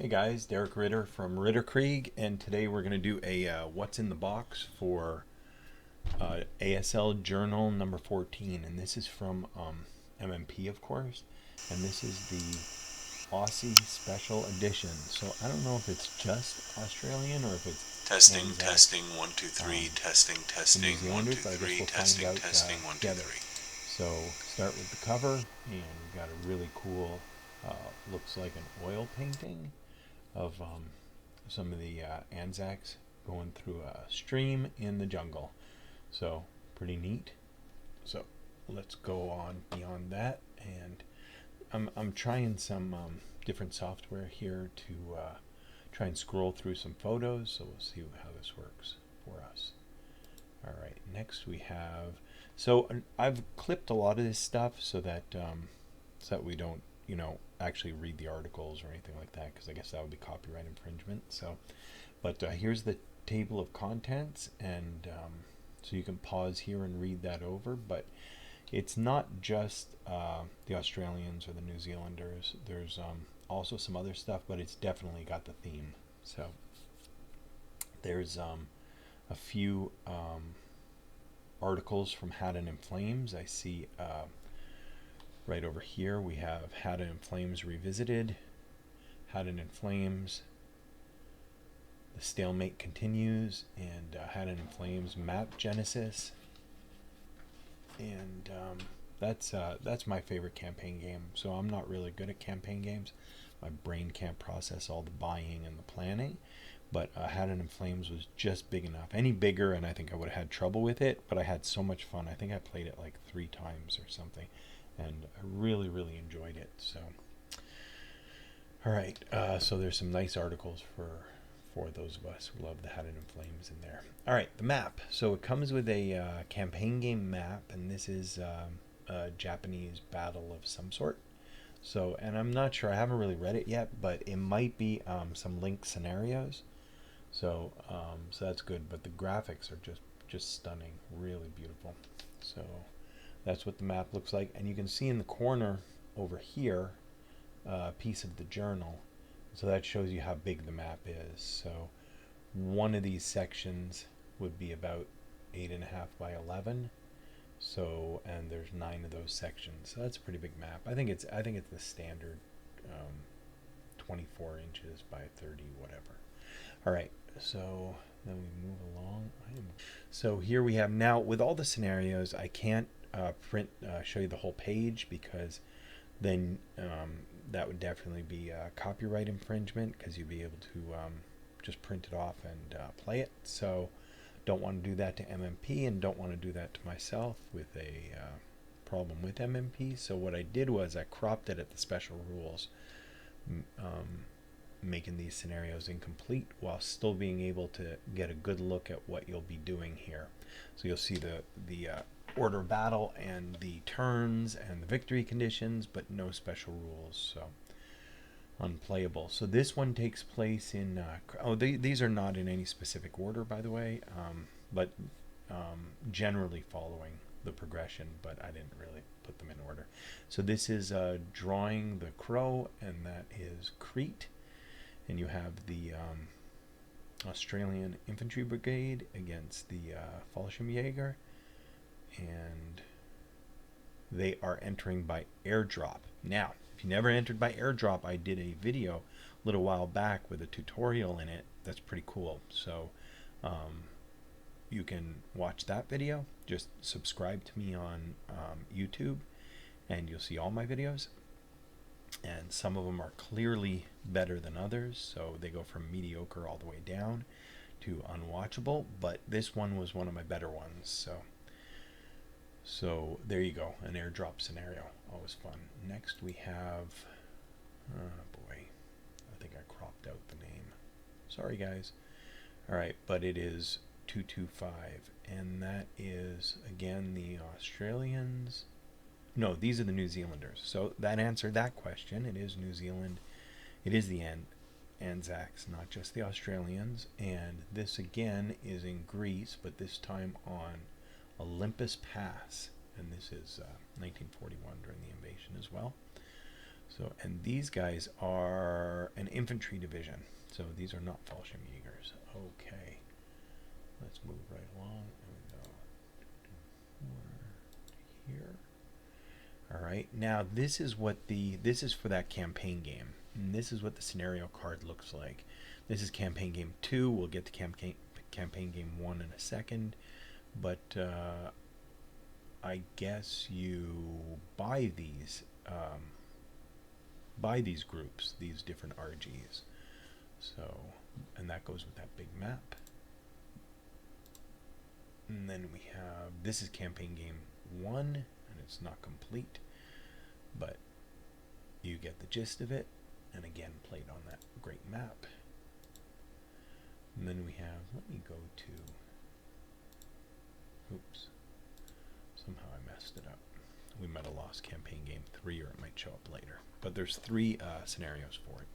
Hey guys, Derek Ritter from Ritter Krieg, and today we're going to do a what's in the box for ASL Journal number 14, and this is from MMP, of course, and this is the Aussie Special Edition. So I don't know if it's just Australian or if it's Testing, Anzac, testing, 1, 2, 3, testing, the New testing, one, Zealanders, two, but I guess three, we'll find testing, out testing, one, two, together. three. So start with the cover, and we've got a really cool, looks like an oil painting of some of the Anzacs going through a stream in the jungle. So pretty neat. So let's go on beyond that, and I'm trying some different software here to try and scroll through some photos. So we'll see how this works for us. All right, next we have. So I've clipped a lot of this stuff so that we don't actually read the articles or anything like that, because I guess that would be copyright infringement. So but here's the table of contents, and so you can pause here and read that over. But it's not just the Australians or the New Zealanders. There's also some other stuff, but it's definitely got the theme. So there's a few articles from Haddon and Flames. I see right over here we have Haddon and Flames Revisited, Haddon and Flames, The Stalemate Continues, and Haddon and Flames Map Genesis. And that's my favorite campaign game. So I'm not really good at campaign games. My brain can't process all the buying and the planning. But Haddon and Flames was just big enough. Any bigger, and I think I would have had trouble with it. But I had so much fun. I think I played it like 3 times or something, and I really, really enjoyed it. So, all right. So there's some nice articles for those of us who love the Haddon and Flames in there. All right, the map. So it comes with a campaign game map, and this is a Japanese battle of some sort. So, and I'm not sure. I haven't really read it yet, but it might be some linked scenarios. So that's good. But the graphics are just stunning, really beautiful. So that's what the map looks like, and you can see in the corner over here a piece of the journal. So that shows you how big the map is. So one of these sections would be about 8.5 by 11. So, and there's 9 of those sections. So that's a pretty big map. I think it's the standard 24 inches by 30 whatever. All right. So then we move along. So here we have now with all the scenarios. I can't show you the whole page, because then that would definitely be copyright infringement, because you'd be able to just print it off and play it. So don't want to do that to MMP, and don't want to do that to myself with a problem with MMP. So what I did was I cropped it at the special rules, making these scenarios incomplete while still being able to get a good look at what you'll be doing here. So you'll see the order of battle and the turns and the victory conditions, but no special rules. So unplayable. So this one takes place in these are not in any specific order, by the way, but generally following the progression, but I didn't really put them in order. So this is drawing the crow, and that is Crete, and you have the Australian Infantry Brigade against the Fallschirmjäger, and they are entering by airdrop. Now, if you never entered by airdrop, I did a video a little while back with a tutorial in it. That's pretty cool. So you can watch that video. Just subscribe to me on YouTube, and you'll see all my videos. And some of them are clearly better than others, so they go from mediocre all the way down to unwatchable. But this one was one of my better ones. So there you go, an airdrop scenario, always fun. Next we have, oh boy, I think I cropped out the name. Sorry guys. All right, but it is 225, and that is again the Australians. No, these are the New Zealanders. So that answered that question. It is New Zealand. It is the Anzacs, not just the Australians. And this again is in Greece, but this time on Olympus Pass, and this is 1941 during the invasion as well. So, and these guys are an infantry division. So these are not Fallschirmjägers. Okay. Let's move right along. There we go. Here. All right. Now this is for that campaign game. And this is what the scenario card looks like. This is campaign game 2. We'll get to campaign game 1 in a second. But I guess you buy these groups, these different RGs. So, and that goes with that big map. And then we have, this is campaign game 1, and it's not complete, but you get the gist of it, and again played on that great map. And then we have, let me go to, oops, somehow I messed it up. We might have lost campaign game 3, or it might show up later. But there's 3 scenarios for it.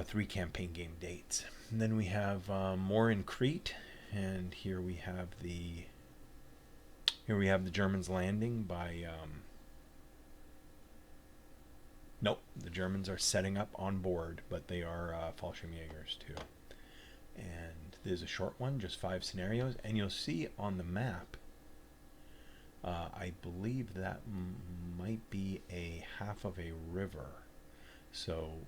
3 campaign game dates. And then we have more in Crete, and here we have the Germans landing by nope, the Germans are setting up on board, but they are Fallschirmjägers too. And there's a short one, just 5 scenarios, and you'll see on the map, I believe that might be a half of a river, so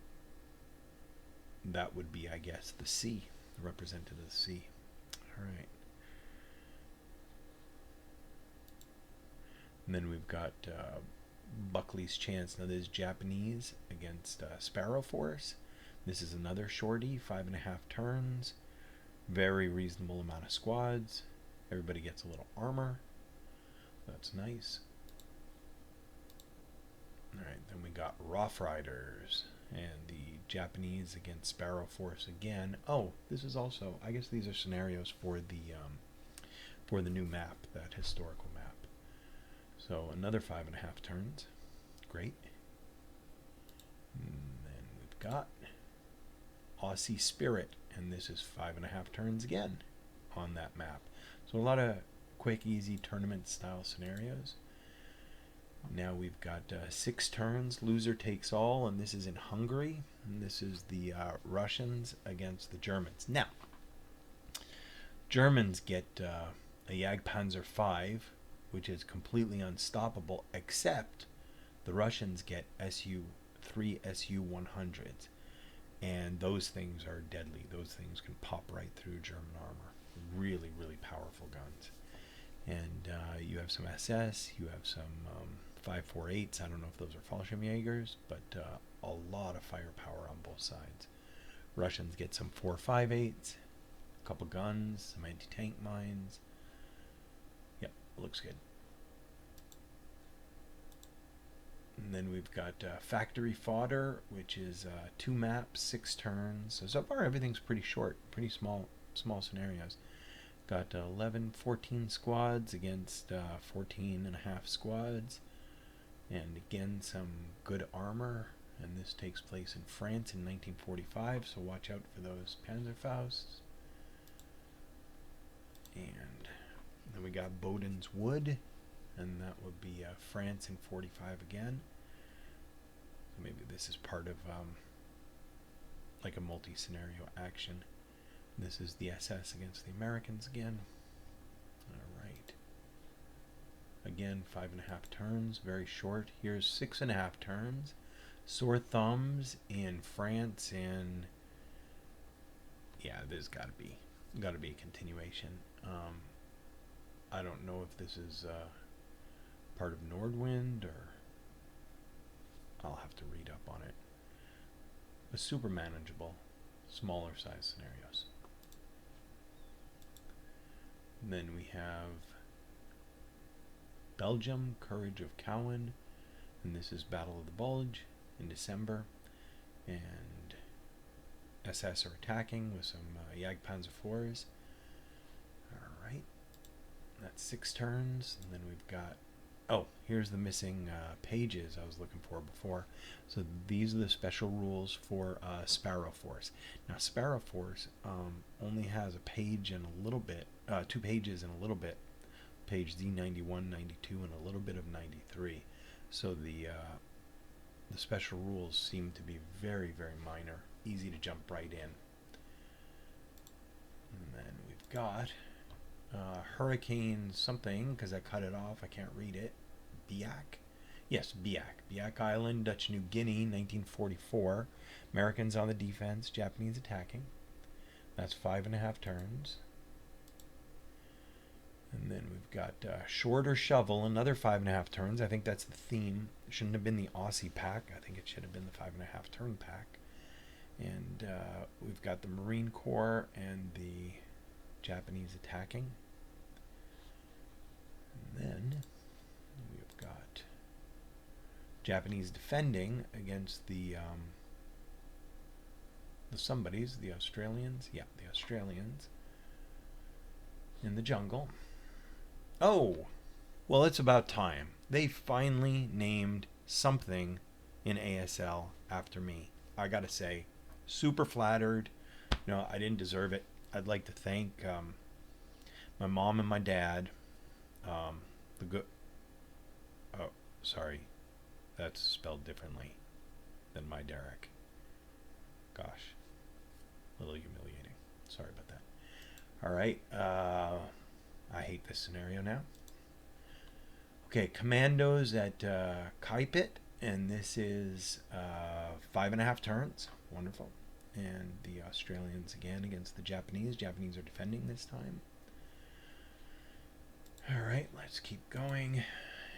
that would be, I guess, the sea, represented as the sea. All right. And then we've got Buckley's Chance. Now there's Japanese against Sparrow Force. This is another shorty, 5.5 turns. Very reasonable amount of squads. Everybody gets a little armor. That's nice. Alright, then we got Rough Riders and the Japanese against Sparrow Force again. Oh, this is also, I guess these are scenarios for the new map, that historical map. So another 5.5 turns. Great. And then we've got Aussie Spirit, and this is 5.5 turns again on that map. So a lot of quick, easy tournament style scenarios. Now we've got 6 turns, loser takes all, and this is in Hungary, and this is the Russians against the Germans. Now, Germans get a Jagdpanzer V, which is completely unstoppable, except the Russians get Su-3 Su-100s, and those things are deadly. Those things can pop right through German armor. Really, really powerful guns. And you have some SS, you have some 5.48s. I don't know if those are Fallschirmjägers, but a lot of firepower on both sides. Russians get some 4.58s, a couple guns, some anti-tank mines. Yep, looks good. And then we've got Factory Fodder, which is 2 maps, 6 turns. So far everything's pretty short, pretty small scenarios. Got 14 squads against 14.5 squads. And again, some good armor. And this takes place in France in 1945, so watch out for those Panzerfausts. And then we got Boden's Wood, and that would be France in 45 again. So maybe this is part of like a multi-scenario action. This is the SS against the Americans again. Alright. Again, 5.5 turns, very short. Here's 6.5 turns. Sore Thumbs in France, and yeah, there's gotta be a continuation. I don't know if this is part of Nordwind, or I'll have to read up on it. But super manageable, smaller size scenarios. And then we have Belgium, Courage of Cowan, and this is Battle of the Bulge in December, and SS are attacking with some Jagdpanzer IVs. Alright, that's 6 turns, and then we've got, oh, here's the missing pages I was looking for before. So these are the special rules for Sparrow Force. Now Sparrow Force only has a page and a little bit, 2 pages and a little bit, page Z91, 92, and a little bit of 93. So the the special rules seem to be very, very minor, easy to jump right in. And then we've got Hurricane something, because I cut it off, I can't read it. Biak? Yes, Biak. Biak Island, Dutch New Guinea, 1944. Americans on the defense, Japanese attacking. That's 5.5 turns. And then we've got Shorter Shovel, another 5.5 turns. I think that's the theme. It shouldn't have been the Aussie pack. I think it should have been the 5.5 turn pack. And we've got the Marine Corps and the Japanese attacking. And then we've got Japanese defending against the somebodies, the Australians. Yeah, the Australians in the jungle. Oh, well, it's about time. They finally named something in ASL after me. I gotta say, super flattered. No, I didn't deserve it. I'd like to thank my mom and my dad. The good. Oh, sorry, that's spelled differently than my Derek. Gosh, a little humiliating. Sorry about that. All right. I hate this scenario now. Okay, Commandos at Kaipit, and this is 5.5 turns. Wonderful. And the Australians again against the Japanese. Japanese are defending this time. All right, let's keep going.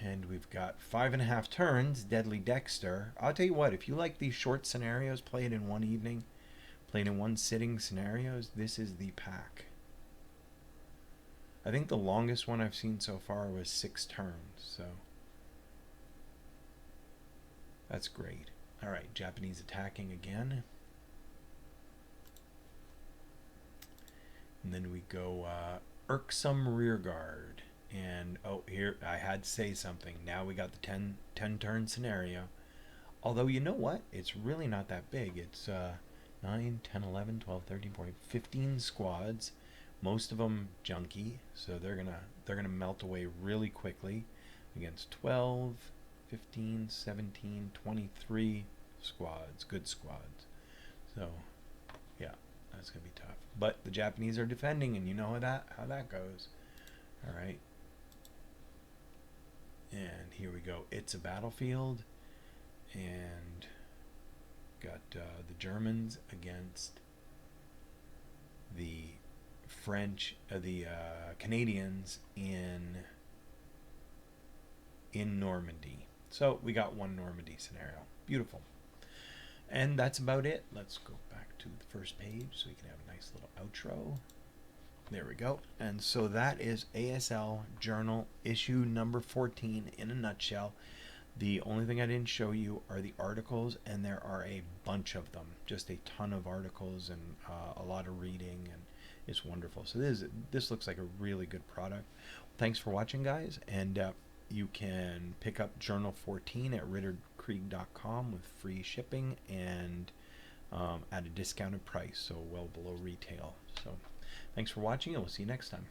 And we've got 5.5 turns. Deadly Dexter. I'll tell you what, if you like these short scenarios played in one evening, played in one sitting scenarios, this is the pack. I think the longest one I've seen so far was 6 turns, so that's great. All right, Japanese attacking again. And then we go Irksome Rearguard. And, oh, here, I had to say something. Now we got the 10 turn scenario. Although, you know what? It's really not that big. It's 9, 10, 11, 12, 13, 14, 15 squads. Most of them junky, so they're gonna melt away really quickly against 12, 15, 17, 23 squads, good squads. So, yeah, that's gonna be tough. But the Japanese are defending, and you know how that goes. All right. And here we go. It's a battlefield, and got the Germans against the French, the Canadians in Normandy. So we got one Normandy scenario. Beautiful. And that's about it. Let's go back to the first page so we can have a nice little outro. There we go. And so that is ASL Journal issue number 14 in a nutshell. The only thing I didn't show you are the articles, and there are a bunch of them. Just a ton of articles and a lot of reading, and it's wonderful. So this looks like a really good product. Thanks for watching, guys, and you can pick up Journal 14 at ritterkrieg.com with free shipping and at a discounted price, so well below retail. So thanks for watching, and we'll see you next time.